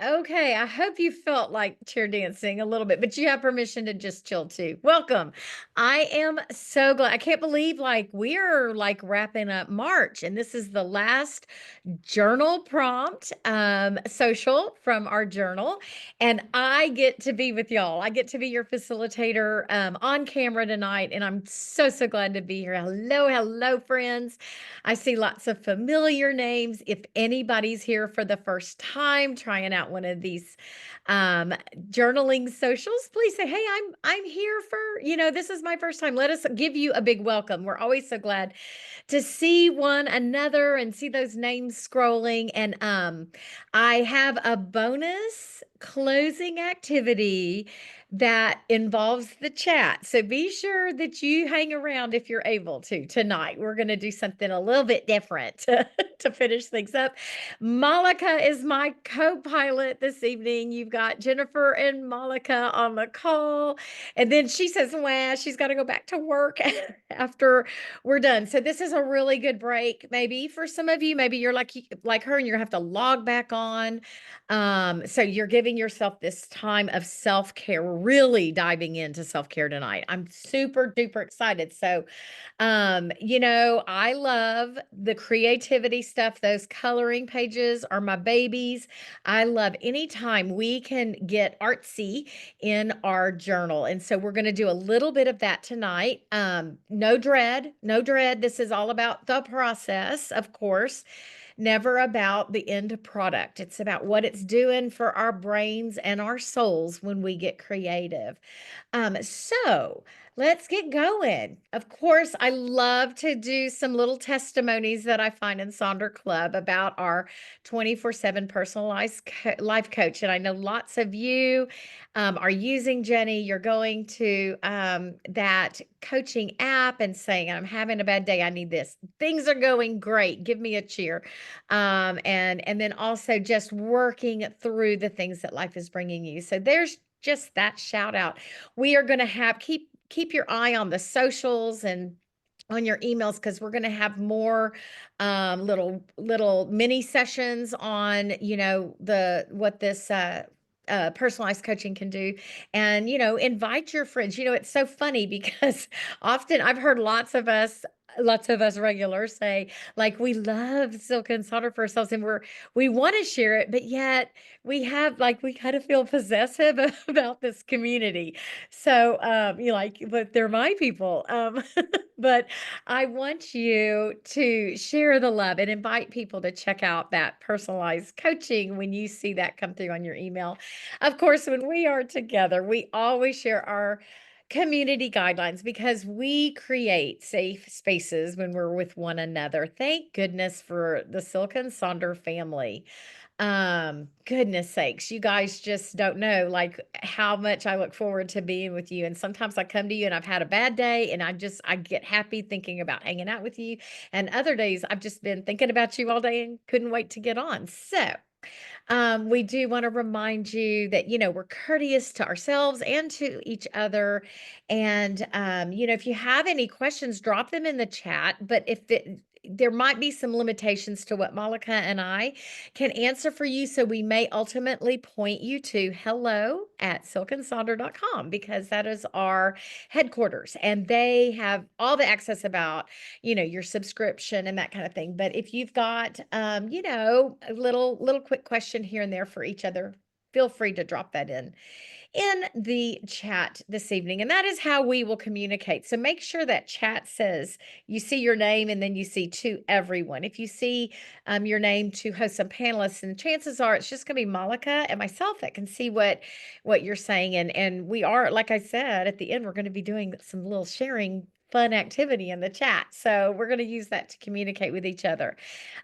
Okay, I hope you felt like cheer dancing a little bit, but you have permission to just chill too. Welcome. I am so glad. I can't believe we're wrapping up March and this is the last journal prompt social from our journal, and I get to be with y'all. I get to be your facilitator on camera tonight, and I'm so glad to be here. Hello friends. I see lots of familiar names. If anybody's here for the first time trying out one of these um, journaling socials, please say, "Hey, I'm here for, this is my first time." Let us give you a big welcome. We're always so glad to see one another and see those names scrolling. And I have a bonus closing activity that involves the chat. So be sure that you hang around if you're able to tonight. We're going to do something a little bit different to finish things up. Malika is my co pilot this evening. You've got Jennifer and Malika on the call. And then she says, well, she's got to go back to work after we're done. So this is a really good break. Maybe for some of you, maybe you're like her and you have to log back on. So you're giving yourself this time of self-care. We're really diving into self-care tonight. I'm super duper excited. So I love the creativity stuff. Those coloring pages are my babies. I love anytime we can get artsy in our journal. And so we're going to do a little bit of that tonight. No dread, no dread. This is all about the process, of course, never about the end product. It's about what it's doing for our brains and our souls when we get creative. So let's get going. Of course, I love to do some little testimonies that I find in Sonder Club about our 24/7 personalized life coach. And I know lots of you are using Jenny. You're going to that coaching app and saying, I'm having a bad day. I need this. Things are going great. Give me a cheer. And then also just working through the things that life is bringing you. So there's just that shout out. We are going to have keep your eye on the socials and on your emails because we're going to have more little mini sessions on the what this personalized coaching can do. And invite your friends. It's so funny because often I've heard lots of us regulars say, like, we love silk and solder for ourselves and we want to share it, but yet we kind of feel possessive about this community. So but they're my people. But I want you to share the love and invite people to check out that personalized coaching when you see that come through on your email. Of course, when we are together, we always share our community guidelines because we create safe spaces when we're with one another. Thank goodness for the Silk and Sonder family. Goodness sakes, you guys just don't know like how much I look forward to being with you. And sometimes I come to you and I've had a bad day and I get happy thinking about hanging out with you. And other days I've just been thinking about you all day and couldn't wait to get on. So we do want to remind you that, we're courteous to ourselves and to each other. And, if you have any questions, drop them in the chat. But there might be some limitations to what Malika and I can answer for you. So we may ultimately point you to hello@silkandsonder.com because that is our headquarters and they have all the access about your subscription and that kind of thing. But if you've got, a little quick question here and there for each other, feel free to drop that in the chat this evening. And that is how we will communicate. So make sure that chat says you see your name and then you see to everyone. If you see your name to host some panelists, and chances are it's just going to be Malika and myself that can see what you're saying. And we are, like I said, at the end, we're going to be doing some little sharing fun activity in the chat. So we're going to use that to communicate with each other.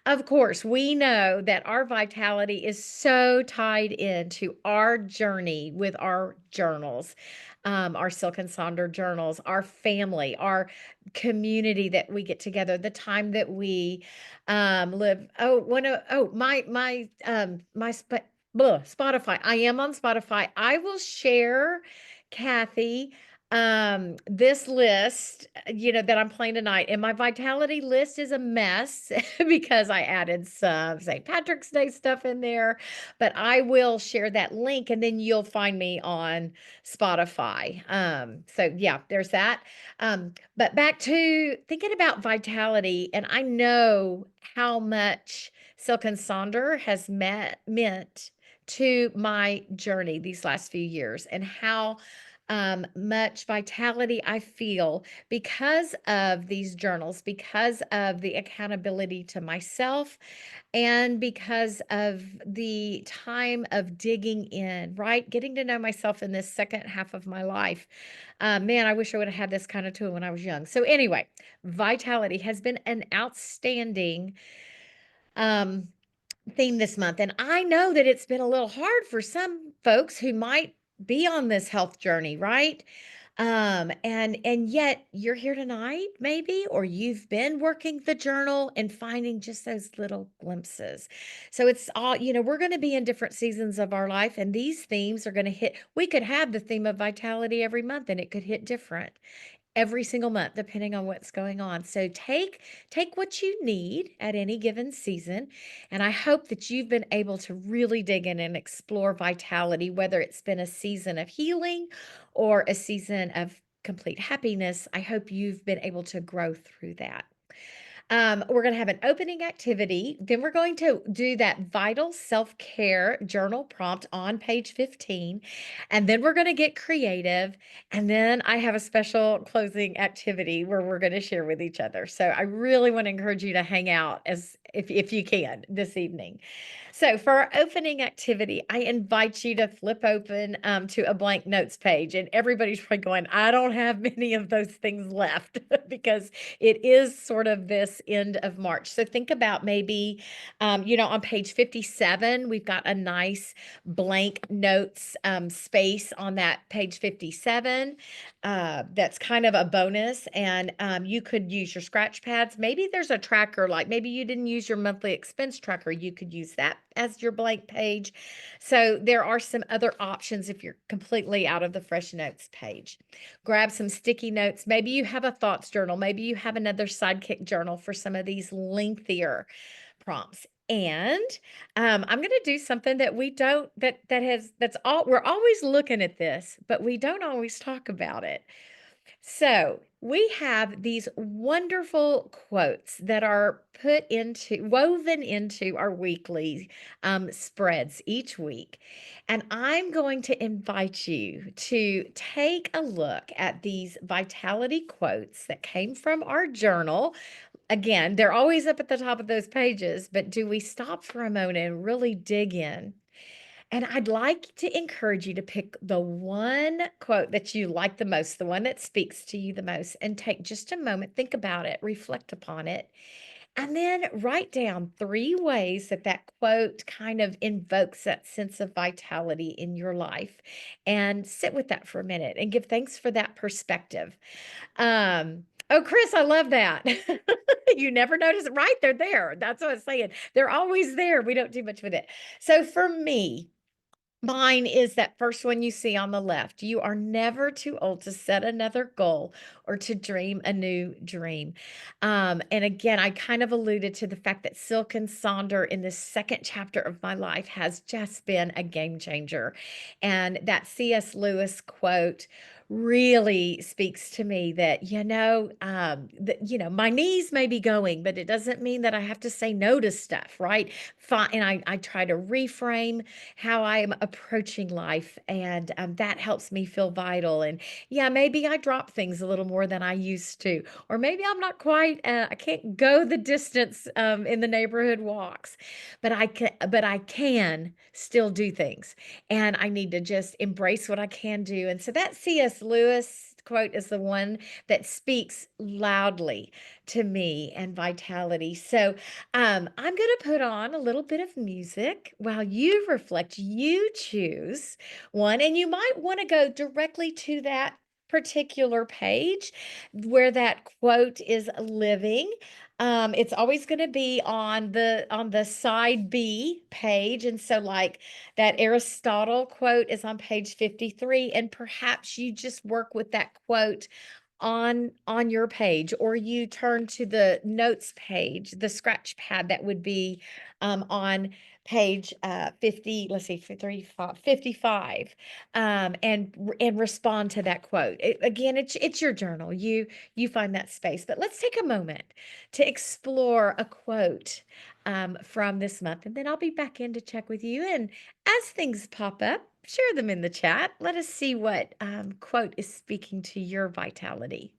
Of course, we know that our vitality is so tied into our journey with our journals, our Silk and Sonder journals, our family, our community that we get together, the time that we live. Oh, Spotify. I am on Spotify. I will share, Kathy. This list, that I'm playing tonight, and my vitality list is a mess because I added some St. Patrick's Day stuff in there, but I will share that link and then you'll find me on Spotify. So yeah, there's that. But back to thinking about vitality, and I know how much Silk and Sonder has meant to my journey these last few years and how much vitality I feel because of these journals, because of the accountability to myself, and because of the time of digging in, right? Getting to know myself in this second half of my life. Man, I wish I would have had this kind of tool when I was young. So, anyway, vitality has been an outstanding um, theme this month. And I know that it's been a little hard for some folks who might be on this health journey, right? And yet you're here tonight, maybe, or you've been working the journal and finding just those little glimpses. So it's all, we're going to be in different seasons of our life, and these themes are going to hit. We could have the theme of vitality every month, and it could hit different every single month depending on what's going on. So take what you need at any given season, and I hope that you've been able to really dig in and explore vitality, whether it's been a season of healing or a season of complete happiness. I hope you've been able to grow through that. We're going to have an opening activity. Then we're going to do that vital self care journal prompt on page 15. And then we're going to get creative. And then I have a special closing activity where we're going to share with each other. So I really want to encourage you to hang out as if you can this evening. So for our opening activity, I invite you to flip open to a blank notes page. And everybody's probably going, I don't have many of those things left because it is sort of this end of March. So think about maybe, on page 57, we've got a nice blank notes space on that page 57. That's kind of a bonus. And you could use your scratch pads. Maybe there's a tracker, like maybe you didn't use your monthly expense tracker. You could use that as your blank page. So there are some other options if you're completely out of the fresh notes page. Grab some sticky notes. Maybe you have a thoughts journal. Maybe you have another sidekick journal for some of these lengthier prompts. And I'm going to do something that we don't that's all we're always looking at this, but we don't always talk about it. So we have these wonderful quotes that are woven into our weekly spreads each week. And I'm going to invite you to take a look at these vitality quotes that came from our journal. Again, they're always up at the top of those pages, but do we stop for a moment and really dig in? And I'd like to encourage you to pick the one quote that you like the most, the one that speaks to you the most, and take just a moment, think about it, reflect upon it, and then write down 3 ways that that quote kind of invokes that sense of vitality in your life. And sit with that for a minute and give thanks for that perspective. Oh, Chris, I love that. You never notice it, right? They're there. That's what I was saying. They're always there. We don't do much with it. So for me, mine is that first one you see on the left. You are never too old to set another goal or to dream a new dream. And again, I kind of alluded to the fact that Silk and Sonder in this second chapter of my life has just been a game changer. And that C.S. Lewis quote really speaks to me that, my knees may be going, but it doesn't mean that I have to say no to stuff, right? Fine. And I try to reframe how I am approaching life, and that helps me feel vital. And yeah, maybe I drop things a little more than I used to, or maybe I'm not quite, I can't go the distance in the neighborhood walks, but I can still do things, and I need to just embrace what I can do. And so that C.S. Lewis quote is the one that speaks loudly to me and vitality. So I'm going to put on a little bit of music while you reflect. You choose one, and you might want to go directly to that particular page where that quote is living. It's always going to be on the side B page. And so like that Aristotle quote is on page 53, and perhaps you just work with that quote on your page, or you turn to the notes page, the scratch pad that would be on page 50, let's see, 55, and respond to that quote. Again, it's your journal. You find that space. But let's take a moment to explore a quote from this month, and then I'll be back in to check with you. And as things pop up, share them in the chat. Let us see what quote is speaking to your vitality.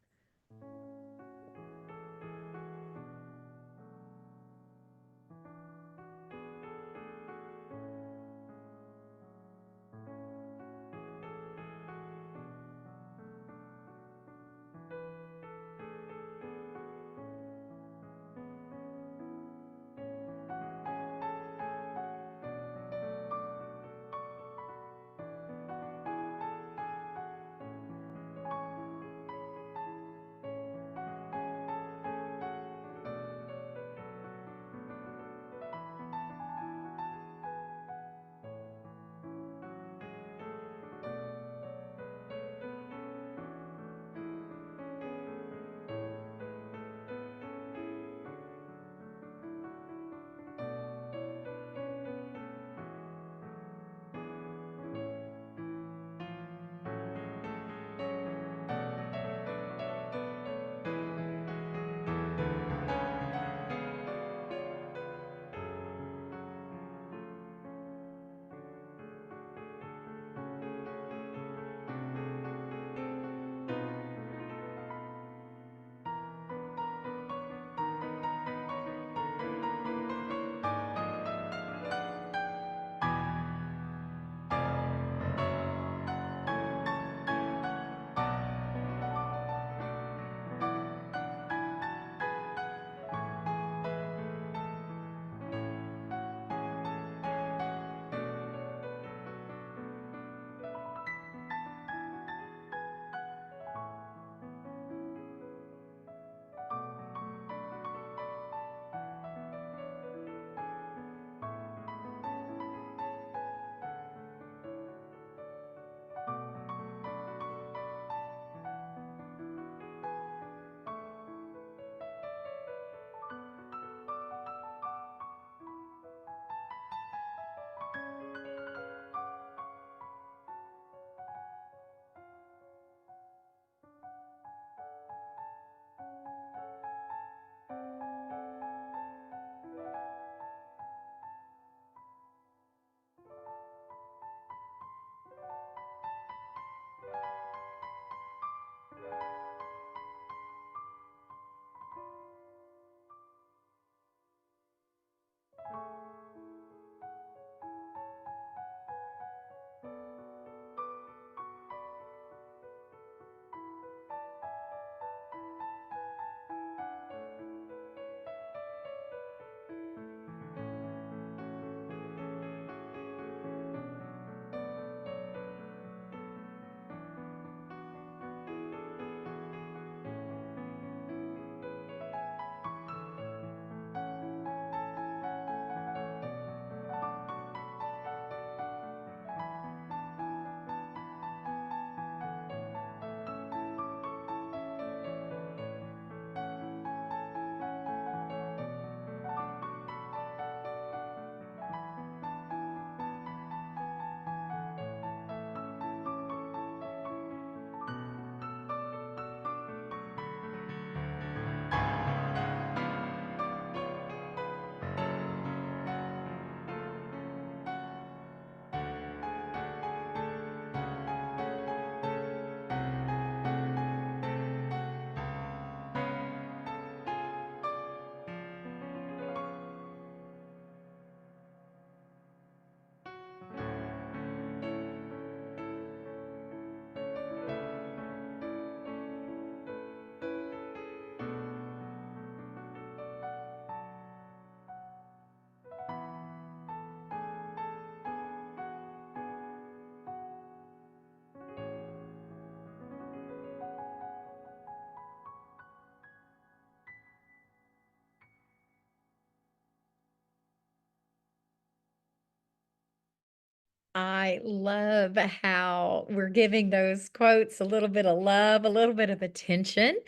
I love how we're giving those quotes a little bit of love, a little bit of attention.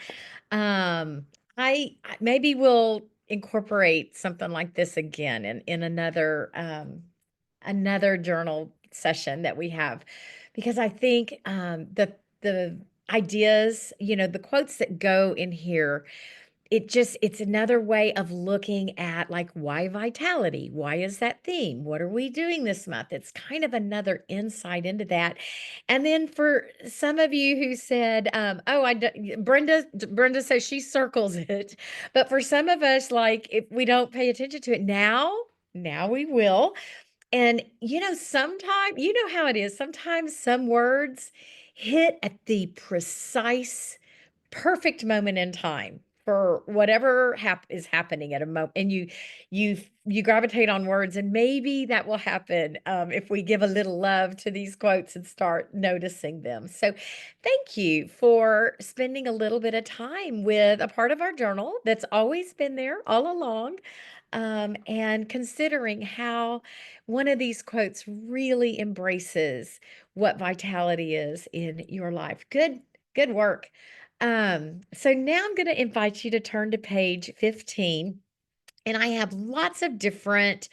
Um, maybe we'll incorporate something like this again in another journal session that we have, because I think the ideas, the quotes that go in here, it's another way of looking at, like, why vitality? Why is that theme? What are we doing this month? It's kind of another insight into that. And then for some of you who said, "Oh, Brenda says she circles it," but for some of us, like, if we don't pay attention to it now we will. And, sometimes you know how it is. Sometimes some words hit at the precise perfect moment in time for whatever is happening at a moment, and you gravitate on words, and maybe that will happen if we give a little love to these quotes and start noticing them. So thank you for spending a little bit of time with a part of our journal that's always been there all along, and considering how one of these quotes really embraces what vitality is in your life. Good work. So now I'm going to invite you to turn to page 15, and I have lots of different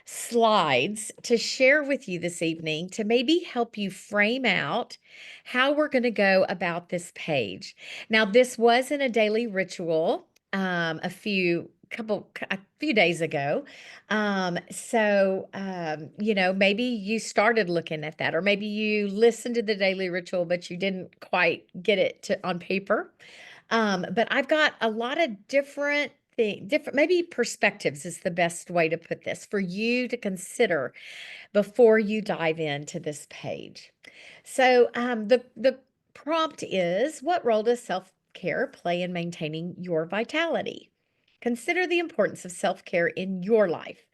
slides to share with you this evening to maybe help you frame out how we're going to go about this page. Now, this was in a daily ritual a few days ago. Maybe you started looking at that, or maybe you listened to the daily ritual, but you didn't quite get it to on paper. But I've got a lot of different maybe perspectives is the best way to put this for you to consider before you dive into this page. So the prompt is, what role does self-care play in maintaining your vitality? Consider the importance of self-care in your life.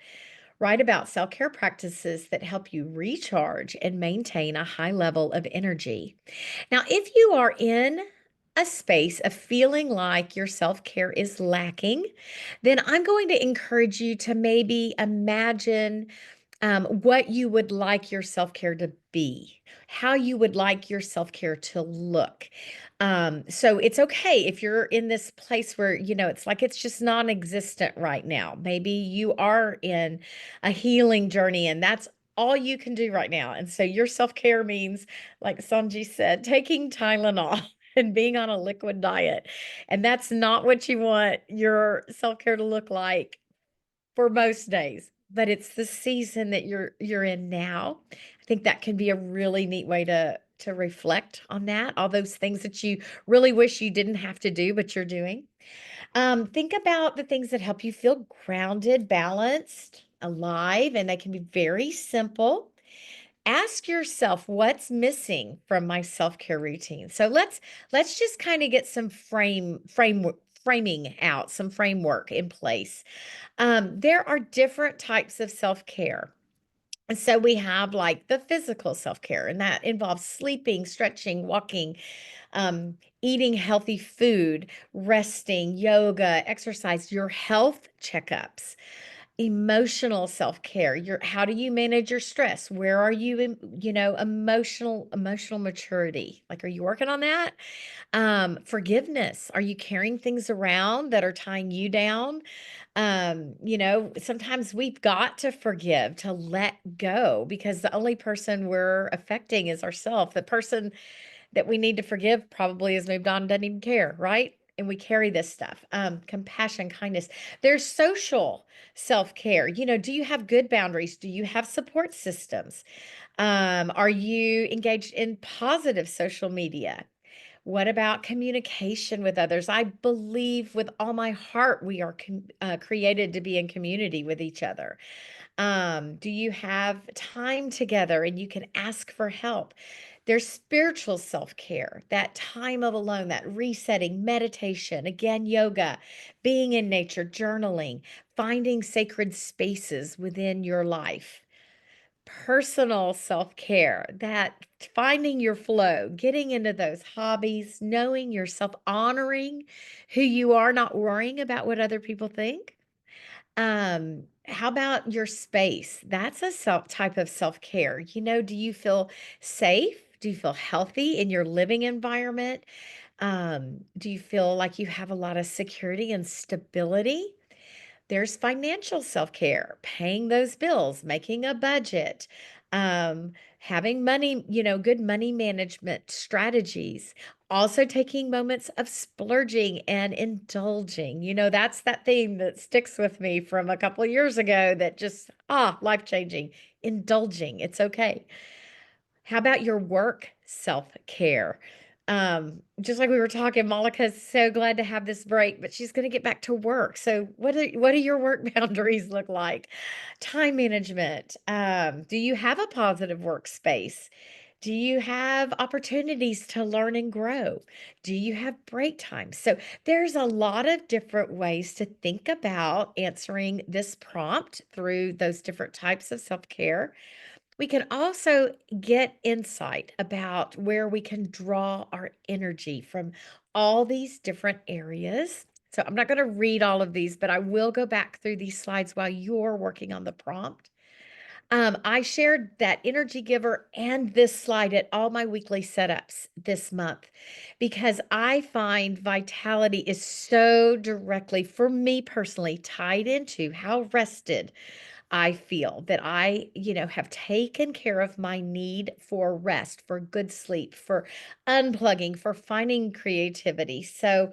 Write about self-care practices that help you recharge and maintain a high level of energy. Now, if you are in a space of feeling like your self care is lacking, then I'm going to encourage you to maybe imagine what you would like your self care to be, how you would like your self care to look. So it's okay if you're in this place where, it's like it's just non existent right now. Maybe you are in a healing journey and that's all you can do right now. And so your self care means, like Sanji said, taking Tylenol and being on a liquid diet. And that's not what you want your self care to look like for most days, but it's the season that you're in now. I think that can be a really neat way to reflect on that, all those things that you really wish you didn't have to do, but you're doing. Think about the things that help you feel grounded, balanced, alive, and they can be very simple. Ask yourself what's missing from my self-care routine. So let's just kind of get some framing out, some framework in place. There are different types of self-care. And so we have like the physical self-care, and that involves sleeping, stretching, walking, eating healthy food, resting, yoga, exercise, your health checkups. Emotional self-care. How do you manage your stress? Where are you in, emotional maturity? Like, are you working on that? Forgiveness. Are you carrying things around that are tying you down? Sometimes we've got to forgive, to let go, because the only person we're affecting is ourselves. The person that we need to forgive probably has moved on and doesn't even care, right? And we carry this stuff. Compassion, kindness. There's social self-care. Do you have good boundaries? Do you have support systems? Are you engaged in positive social media? What about communication with others? I believe with all my heart we are created to be in community with each other. Do you have time together and you can ask for help? There's spiritual self-care, that time of alone, that resetting, meditation, again, yoga, being in nature, journaling, finding sacred spaces within your life. Personal self-care, that finding your flow, getting into those hobbies, knowing yourself, honoring who you are, not worrying about what other people think. How about your space? That's a type of self-care. Do you feel safe? Do you feel healthy in your living environment? Do you feel like you have a lot of security and stability? There's financial self-care, paying those bills, making a budget, having money, good money management strategies. Also taking moments of splurging and indulging. That's that theme that sticks with me from a couple years ago that just, life-changing. Indulging. It's okay. How about your work self-care? Just like we were talking, Monica's so glad to have this break, but she's gonna get back to work. So what do your work boundaries look like? Time management. Do you have a positive workspace? Do you have opportunities to learn and grow? Do you have break time? So there's a lot of different ways to think about answering this prompt through those different types of self-care. We can also get insight about where we can draw our energy from all these different areas. So I'm not going to read all of these, but I will go back through these slides while you're working on the prompt. I shared that energy giver and this slide at all my weekly setups this month because I find vitality is so directly, for me personally, tied into how rested I feel that have taken care of my need for rest, for good sleep, for unplugging, for finding creativity. So,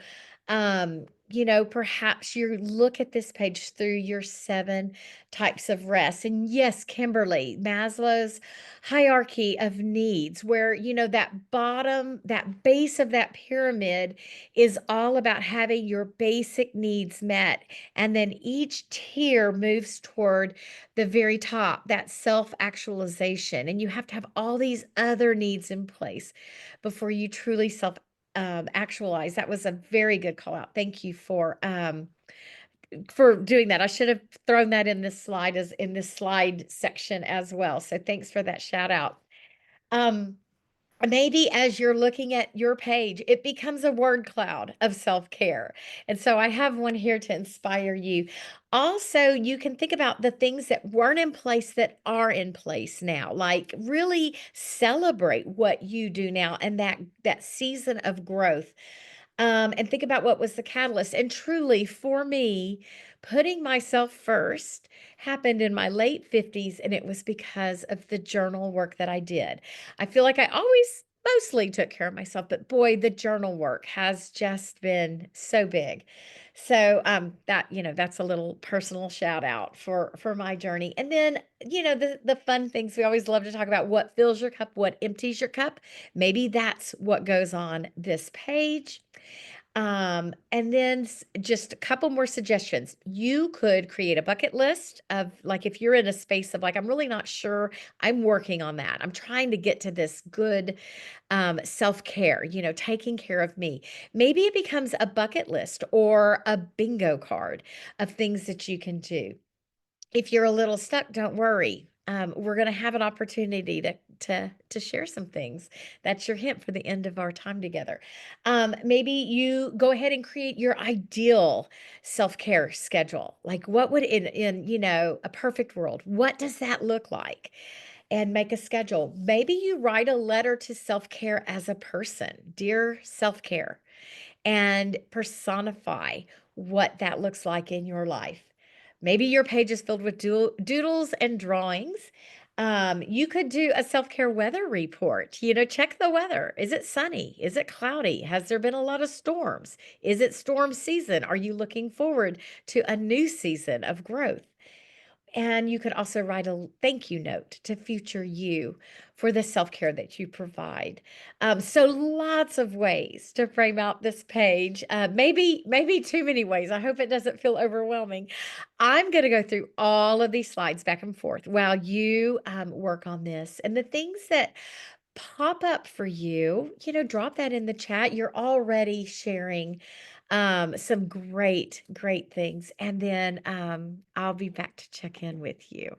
perhaps you look at this page through your 7 types of rest. And yes, Kimberly, Maslow's hierarchy of needs, where, that bottom, that base of that pyramid is all about having your basic needs met. And then each tier moves toward the very top, that self-actualization, and you have to have all these other needs in place before you truly actualize. That was a very good call out. Thank you for doing that. I should have thrown that in this slide as in this slide section as well. So thanks for that shout out. Um, Maybe as you're looking at your page, it becomes a word cloud of self-care. And so I have one here to inspire you. Also, you can think about the things that weren't in place that are in place now. Like really celebrate what you do now and that season of growth. And think about what was the catalyst. And truly, for me, putting myself first happened in my late 50s, and it was because of the journal work that I did. I feel like I always mostly took care of myself, but boy, the journal work has just been so big. So that's a little personal shout out for my journey. And then, the fun things we always love to talk about: what fills your cup, what empties your cup. Maybe that's what goes on this page. And then just a couple more suggestions. You could create a bucket list of like if you're in a space of like, I'm really not sure, I'm working on that. I'm trying to get to this good self-care, taking care of me. Maybe it becomes a bucket list or a bingo card of things that you can do. If you're a little stuck, don't worry. We're going to have an opportunity to share some things. That's your hint for the end of our time together. Maybe you go ahead and create your ideal self-care schedule. Like what would in a perfect world, what does that look like? And make a schedule. Maybe you write a letter to self-care as a person. Dear self-care, and personify what that looks like in your life. Maybe your page is filled with doodles and drawings. You could do a self-care weather report. Check the weather. Is it sunny? Is it cloudy? Has there been a lot of storms? Is it storm season? Are you looking forward to a new season of growth? And you could also write a thank you note to future you for the self-care that you provide. So lots of ways to frame out this page. Maybe too many ways. I hope it doesn't feel overwhelming. I'm going to go through all of these slides back and forth while you work on this. And the things that pop up for you, drop that in the chat. You're already sharing some great things. And then I'll be back to check in with you.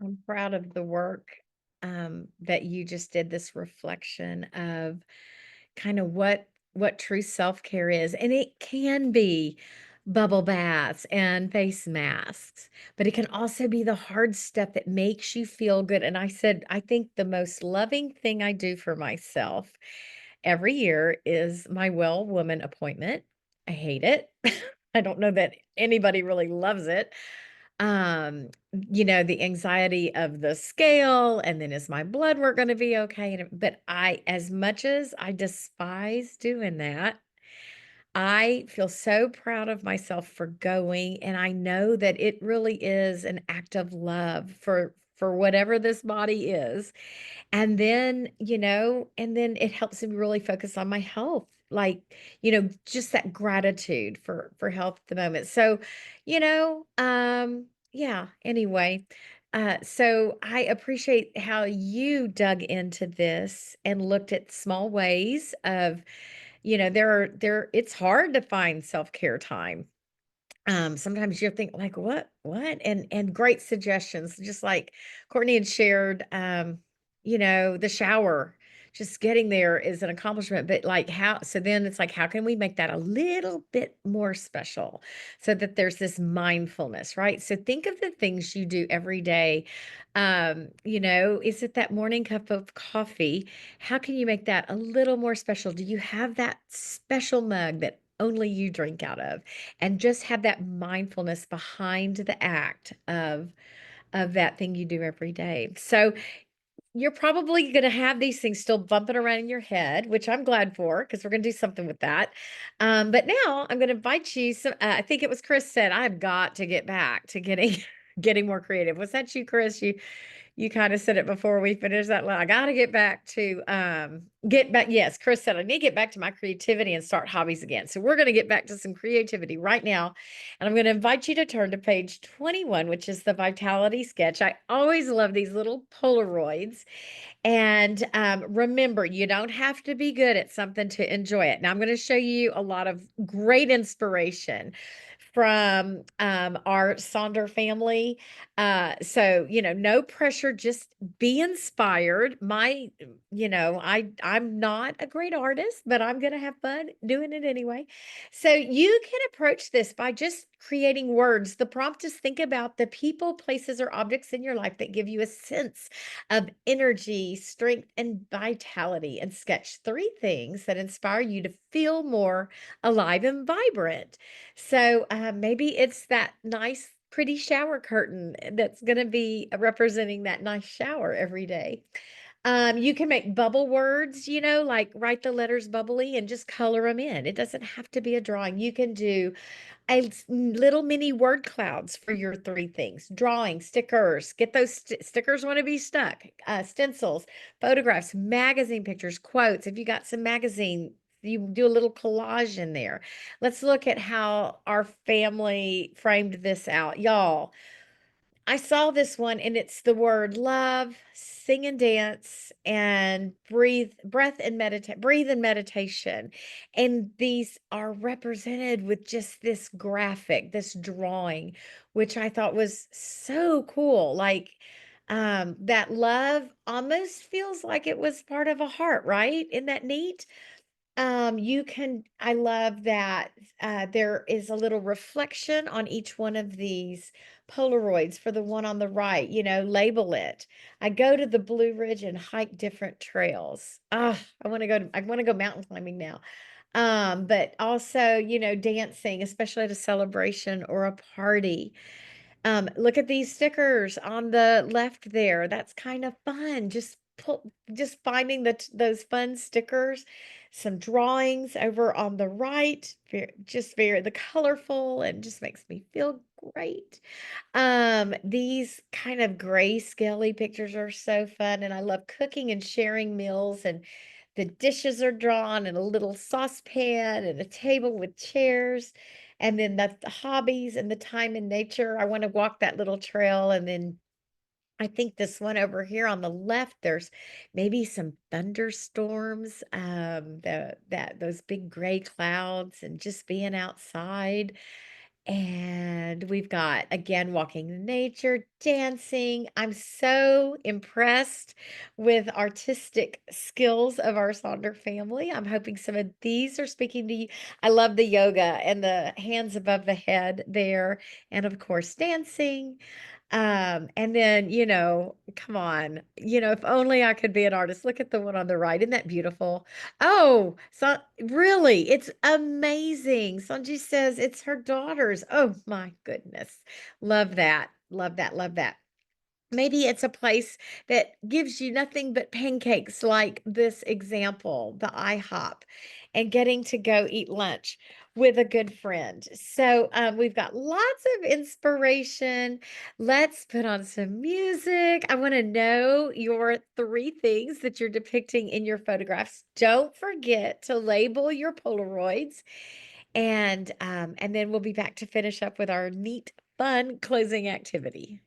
I'm proud of the work that you just did, this reflection of kind of what true self-care is. And it can be bubble baths and face masks, but it can also be the hard stuff that makes you feel good. And I said, I think the most loving thing I do for myself every year is my well woman appointment. I hate it. I don't know that anybody really loves it. The anxiety of the scale, and then is my blood work gonna be okay? But as much as I despise doing that, I feel so proud of myself for going, and I know that it really is an act of love for whatever this body is. And then it helps me really focus on my health, like, just that gratitude for health at the moment. So, yeah, anyway, so I appreciate how you dug into this and looked at small ways of, there it's hard to find self-care time. Sometimes you'll think like, "What?" And great suggestions, just like Courtney had shared, the shower, just getting there is an accomplishment, but, like, how so then it's like, how can we make that a little bit more special so that there's this mindfulness, right? So think of the things you do every day. Is it that morning cup of coffee? How can you make that a little more special? Do you have that special mug that only you drink out of? And just have that mindfulness behind the act of that thing you do every day. So you're probably going to have these things still bumping around in your head, which I'm glad for because we're going to do something with that. But now I'm going to invite you. I think it was Chris said I've got to get back to getting getting more creative. Was that you, Chris? You kinda said it before we finished that line. I gotta get back yes, Chris said, "I need to get back to my creativity and start hobbies again." So we're gonna get back to some creativity right now, and I'm gonna invite you to turn to page 21, which is the vitality sketch. I always love these little Polaroids, and, remember, you don't have to be good at something to enjoy it. Now I'm gonna show you a lot of great inspiration from, our Sonder family. No pressure, just be inspired. I'm not a great artist, but I'm gonna have fun doing it anyway. So you can approach this by just creating words. The prompt is think about the people, places, or objects in your life that give you a sense of energy, strength, and vitality, and sketch three things that inspire you to feel more alive and vibrant. So maybe it's that nice, pretty shower curtain that's going to be representing that nice shower every day. You can make bubble words, like write the letters bubbly and just color them in. It doesn't have to be a drawing. You can do little mini word clouds for your three things. Drawing, stickers, get those stickers want to be stuck, stencils, photographs, magazine pictures, quotes. If you got some magazine, you do a little collage in there. Let's look at how our family framed this out. Y'all, I saw this one and it's the word love, sing and dance, and breathe and meditation. And these are represented with just this graphic, this drawing, which I thought was so cool. Like that love almost feels like it was part of a heart, right? Isn't that neat? I love that there is a little reflection on each one of these Polaroids. For the one on the right, label it. I go to the Blue Ridge and hike different trails. Ah, I want to go mountain climbing now. But also, dancing, especially at a celebration or a party. Look at these stickers on the left there. That's kind of fun. Just finding those fun stickers. Some drawings over on the right. Just very the colorful and just makes me feel great. These kind of gray scaly pictures are so fun, and I love cooking and sharing meals, and the dishes are drawn in a little saucepan and a table with chairs, and then the hobbies and the time in nature. I want to walk that little trail, and then I think this one over here on the left, there's maybe some thunderstorms, those big gray clouds and just being outside. And we've got, again, walking in nature, dancing. I'm so impressed with artistic skills of our Sonder family. I'm hoping some of these are speaking to you. I love the yoga and the hands above the head there. And of course, dancing. And then, come on, if only I could be an artist. Look at the one on the right. Isn't that beautiful? Oh, so really, it's amazing. Sanji says it's her daughter's. Oh my goodness. Love that. Love that. Love that. Maybe it's a place that gives you nothing but pancakes, like this example, the IHOP, and getting to go eat lunch with a good friend. So we've got lots of inspiration. Let's put on some music. I want to know your three things that you're depicting in your photographs. Don't forget to label your Polaroids, and then we'll be back to finish up with our neat, fun closing activity.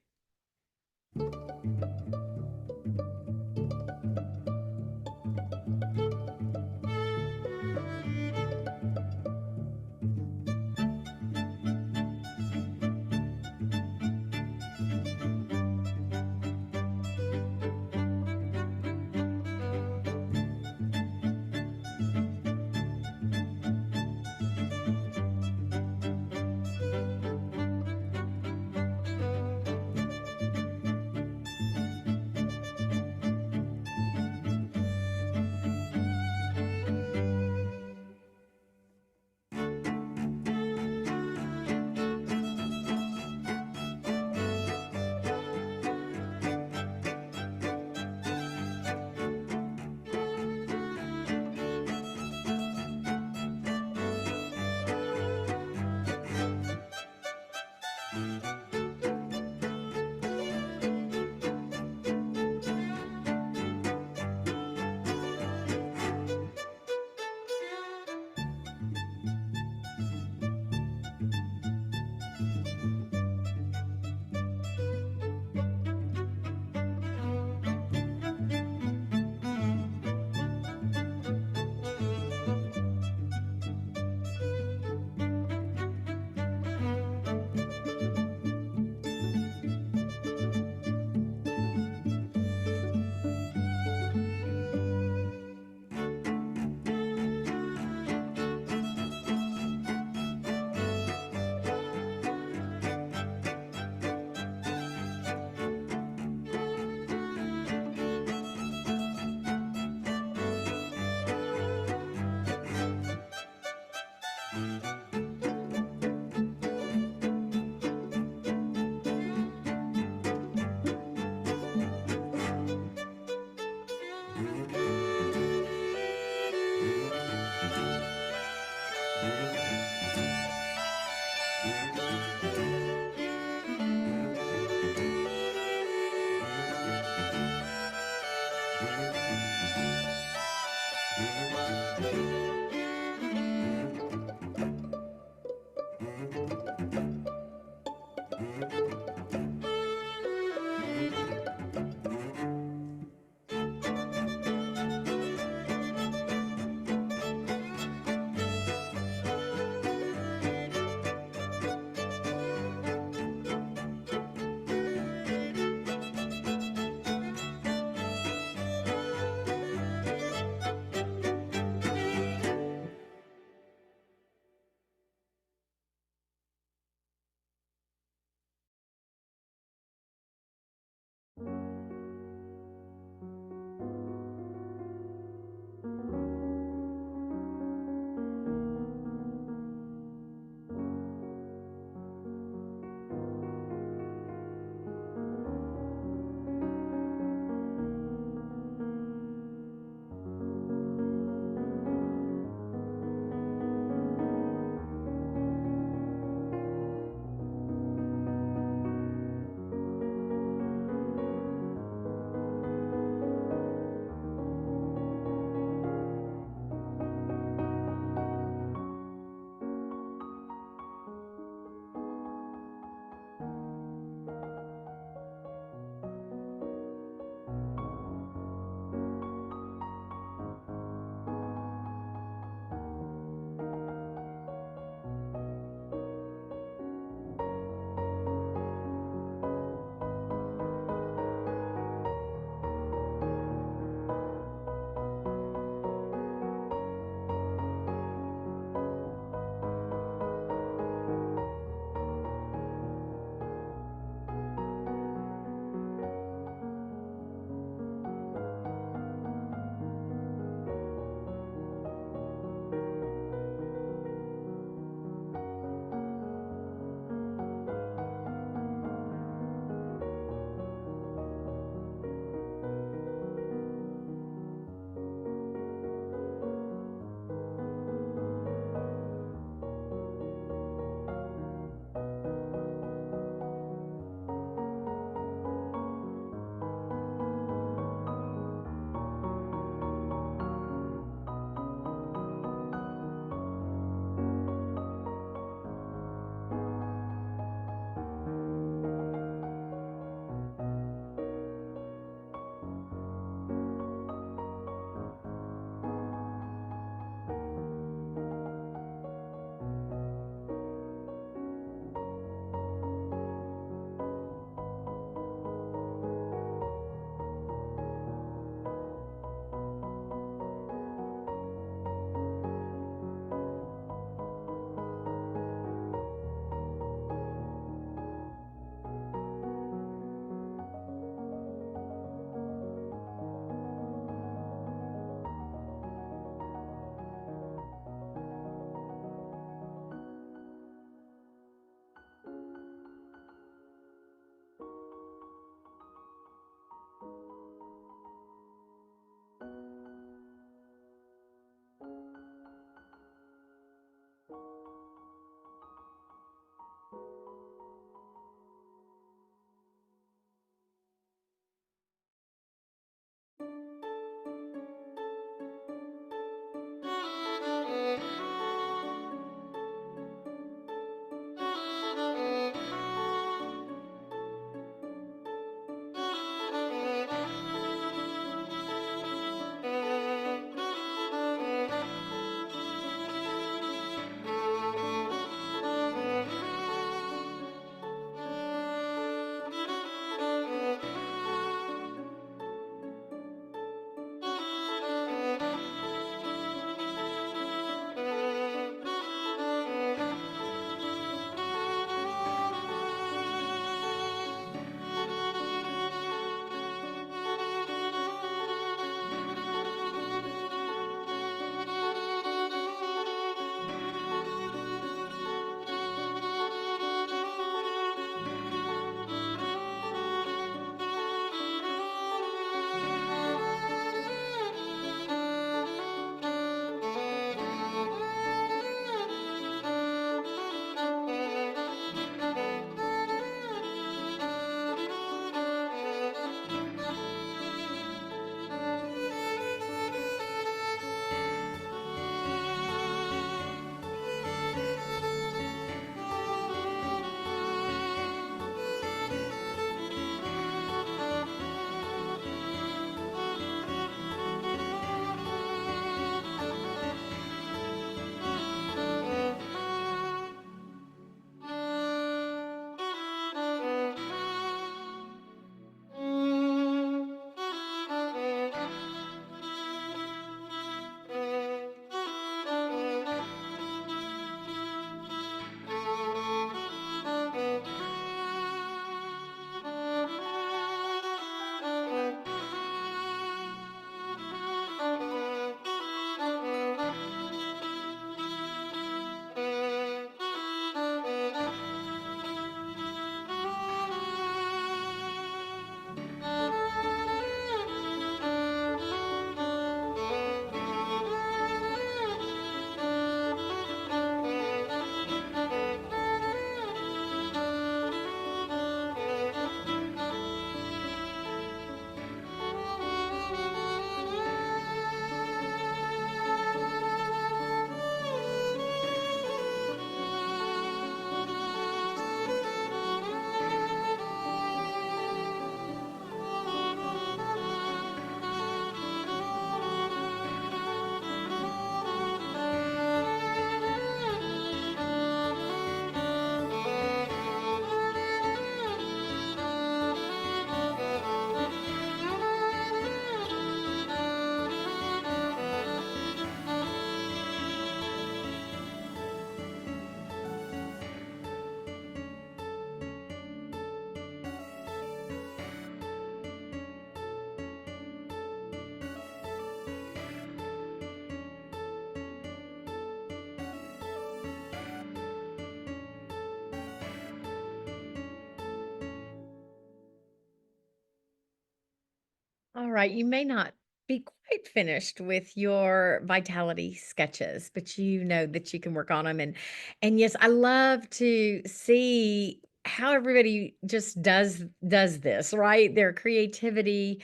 All right, you may not be quite finished with your vitality sketches, but you know that you can work on them. And yes, I love to see how everybody just does this, right? Their creativity.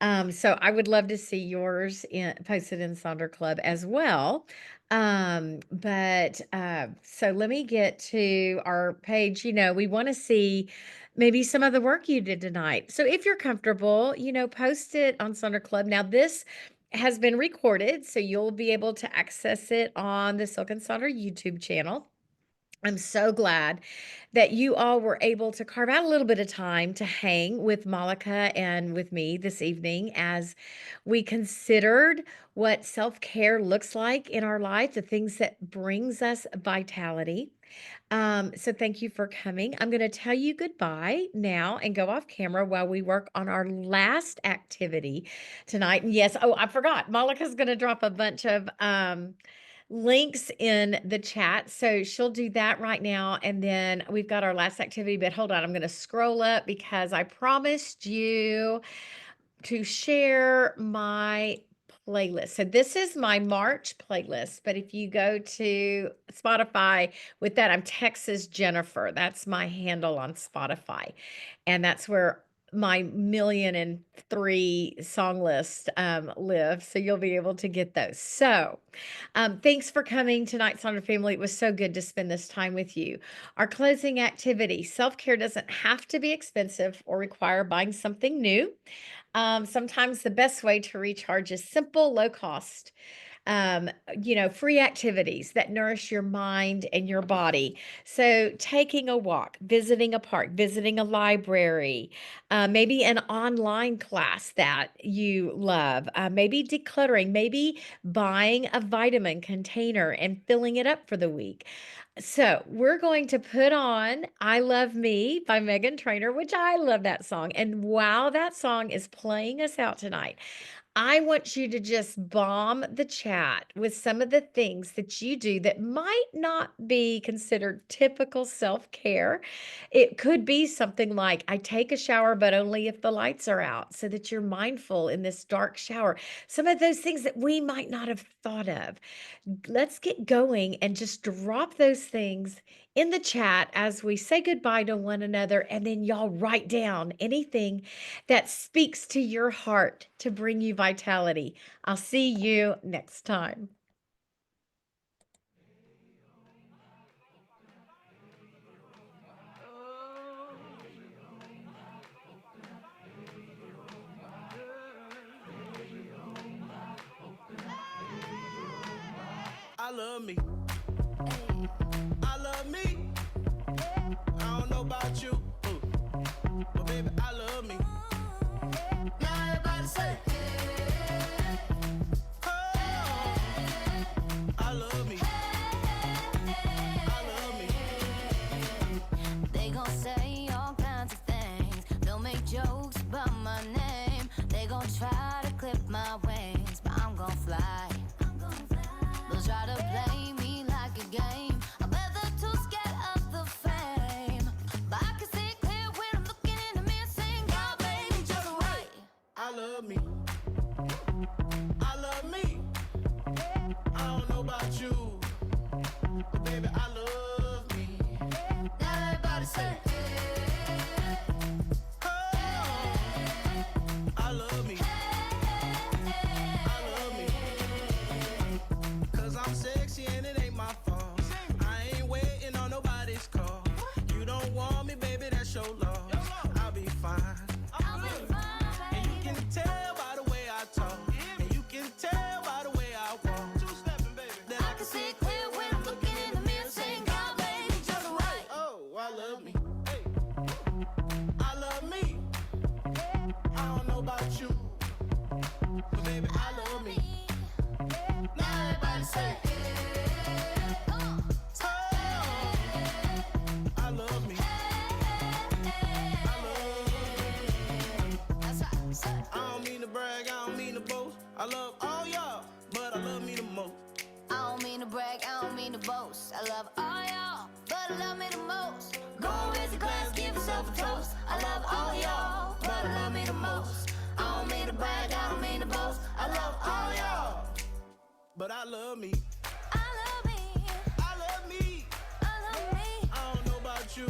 So I would love to see yours posted in Sonder Club as well. But so let me get to our page. We want to see maybe some of the work you did tonight. So if you're comfortable, post it on Sunder Club. Now, this has been recorded, so you'll be able to access it on the Silk and Sonder YouTube channel. I'm so glad that you all were able to carve out a little bit of time to hang with Malika and with me this evening as we considered what self-care looks like in our life, the things that brings us vitality. So thank you for coming. I'm going to tell you goodbye now and go off camera while we work on our last activity tonight. And yes, oh, I forgot. Malika's going to drop a bunch of links in the chat. So she'll do that right now. And then we've got our last activity, but hold on. I'm going to scroll up because I promised you to share my playlist. So this is my March playlist, but if you go to Spotify with that, I'm Texas Jennifer. That's my handle on Spotify. And that's where my 1,000,003 song list lives. So you'll be able to get those. So thanks for coming tonight, Sonder family. It was so good to spend this time with you. Our closing activity, self-care doesn't have to be expensive or require buying something new. Sometimes the best way to recharge is simple, low cost, free activities that nourish your mind and your body. So, taking a walk, visiting a park, visiting a library, maybe an online class that you love, maybe decluttering, maybe buying a vitamin container and filling it up for the week. So we're going to put on I Love Me by Megan Trainor, which I love that song. And while that song is playing us out tonight, I want you to just bomb the chat with some of the things that you do that might not be considered typical self care. It could be something like, I take a shower, but only if the lights are out, so that you're mindful in this dark shower. Some of those things that we might not have thought of. Let's get going and just drop those things in the chat as we say goodbye to one another. And then y'all write down anything that speaks to your heart to bring you vitality. I'll see you next time. I love me. I love me. I don't know about you, but baby, I love me. Now everybody say, oh, I love me. I love me. They gon' say all kinds of things. They'll make jokes about my name. They gon' try to clip my wings, but I'm gon' fly. They'll try to play me like a game. I bet they're too scared of the fame. But I can see it clear when I'm looking in the mirror saying, God made each other right. I love me. I love me. I don't know about you, but baby, I love me. Now everybody say, Oh, I love me. I love me. 'Cause I'm sexy and it ain't my fault. I ain't waiting on nobody's call. You don't want me, baby, that's your loss. I'll be fine. I'll be fine, And you baby. can tell by the way I talk. And you can tell by the way I walk. That I can see it clear when I'm looking in the mirror saying, God made each other right. Oh, I love me. Hey. I love me. I don't know about you, but baby, I love me. Now everybody say, oh, I love me. I love me. That's right. Say, I don't mean to brag, I don't mean to boast. I love all y'all, but I love me the most. I don't mean to brag, I don't mean to boast. I love all y'all, but I love me the most. Go raise a glass, give yourself a toast. I love all y'all, but I love me the most. I don't mean to brag, I love all y'all, but I love me. I love me. I love me. I love me. I don't know about you,